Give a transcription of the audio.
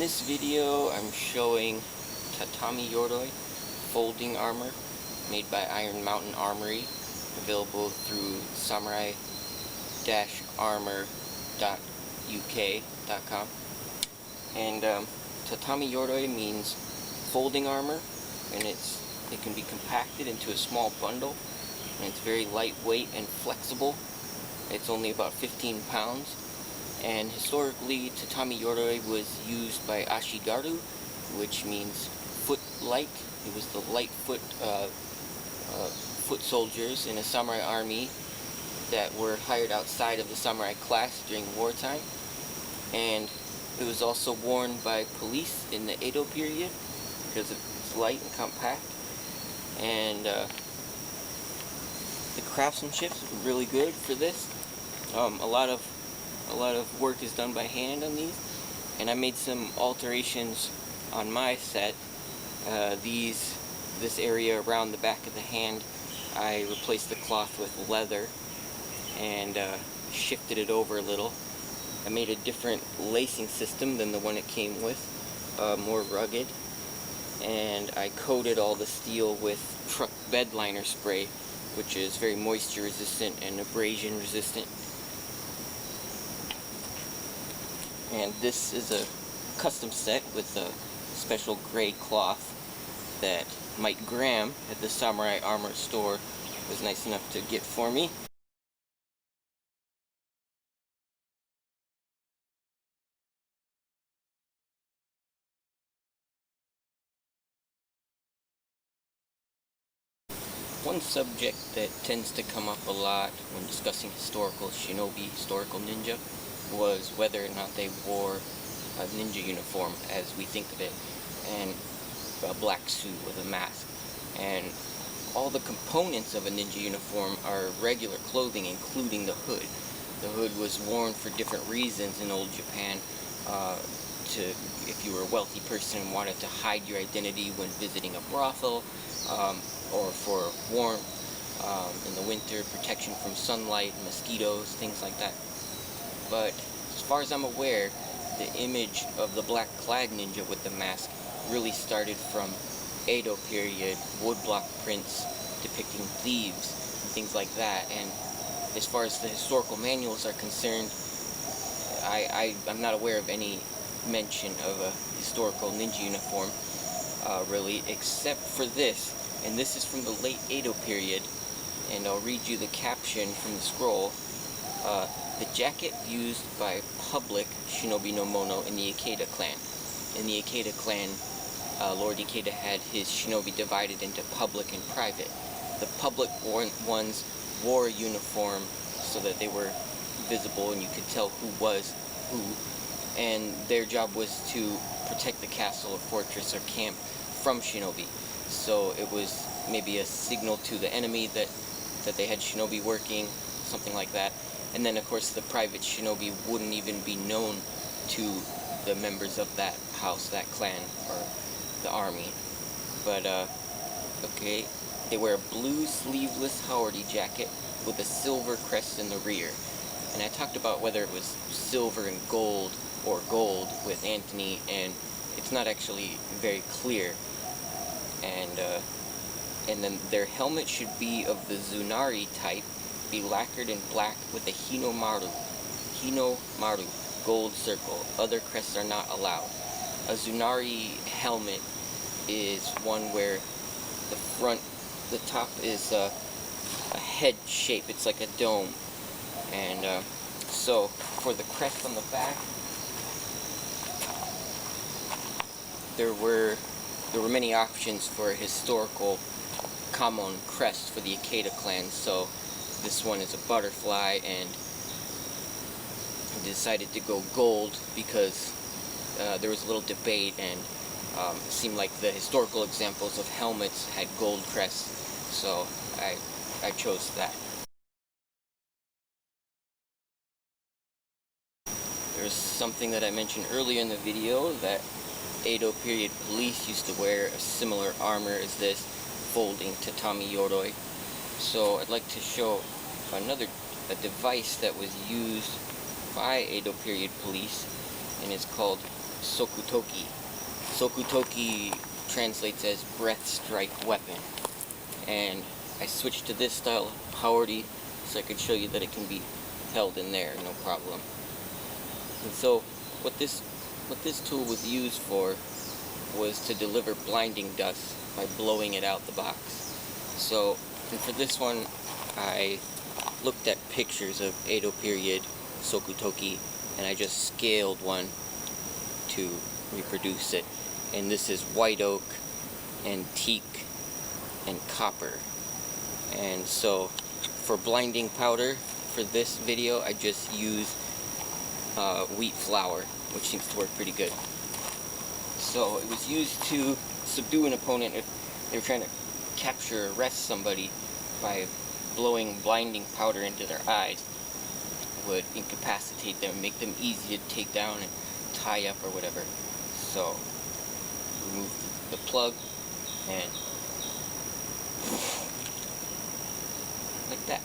this video, I'm showing Tatami Yoroi folding armor made by Iron Mountain Armory, available through samurai-armor.uk.com. And Tatami Yoroi means folding armor, and it can be compacted into a small bundle, and it's very lightweight and flexible. It's only about 15 pounds. And historically, Tatami Yoroi was used by Ashigaru, which means foot-like. It was the light foot soldiers in a samurai army that were hired outside of the samurai class during wartime. And it was also worn by police in the Edo period because it's light and compact. And the craftsmanship is really good for this. A lot of work is done by hand on these, and I made some alterations on my set. This area around the back of the hand, I replaced the cloth with leather and shifted it over a little. I made a different lacing system than the one it came with, more rugged, and I coated all the steel with truck bed liner spray, which is very moisture resistant and abrasion resistant. And this is a custom set with a special gray cloth that Mike Graham at the Samurai Armor store was nice enough to get for me. One subject that tends to come up a lot when discussing historical shinobi, historical ninja, was whether or not they wore a ninja uniform as we think of it, and a black suit with a mask. And all the components of a ninja uniform are regular clothing, including the hood. The hood was worn for different reasons in old Japan. If you were a wealthy person and wanted to hide your identity when visiting a brothel, or for warmth in the winter, protection from sunlight, mosquitoes, things like that. But as far as I'm aware, the image of the black-clad ninja with the mask really started from Edo period woodblock prints depicting thieves and things like that. And as far as the historical manuals are concerned, I'm not aware of any mention of a historical ninja uniform, really, except for this. And this is from the late Edo period, and I'll read you the caption from the scroll. The jacket used by public shinobi no mono in the Ikeda clan. In the Ikeda clan, Lord Ikeda had his shinobi divided into public and private. The public ones wore a uniform so that they were visible and you could tell who was who, and their job was to protect the castle or fortress or camp from shinobi. So it was maybe a signal to the enemy that they had shinobi working, something like that. And then, of course, the private shinobi wouldn't even be known to the members of that house, that clan, or the army. But, okay, they wear a blue sleeveless Howardy jacket with a silver crest in the rear. And I talked about whether it was silver and gold, or gold with Anthony, and it's not actually very clear. And then their helmet should be of the Zunari type, be lacquered in black with a Hinomaru gold circle. Other crests are not allowed. A Zunari helmet is one where the top is a head shape. It's like a dome. And so for the crest on the back, there were many options for a historical Kamon crest for the Ikeda clan. So this one is a butterfly, and I decided to go gold because there was a little debate, and it seemed like the historical examples of helmets had gold crests, so I chose that. There's something that I mentioned earlier in the video, that Edo period police used to wear a similar armor as this, folding Tatami Yoroi. So I'd like to show a device that was used by Edo period police, and it's called Sokutoki. Sokutoki translates as breath strike weapon. And I switched to this style of powerdy so I could show you that it can be held in there, no problem. And so what this tool was used for was to deliver blinding dust by blowing it out the box. So, and for this one, I looked at pictures of Edo period Sokutoki, and I just scaled one to reproduce it. And this is white oak, antique, and copper. And so, for blinding powder, for this video, I just used wheat flour, which seems to work pretty good. So it was used to subdue an opponent if they were trying to capture or arrest somebody by blowing blinding powder into their eyes. It would incapacitate them, make them easy to take down and tie up or whatever. So remove the plug and like that.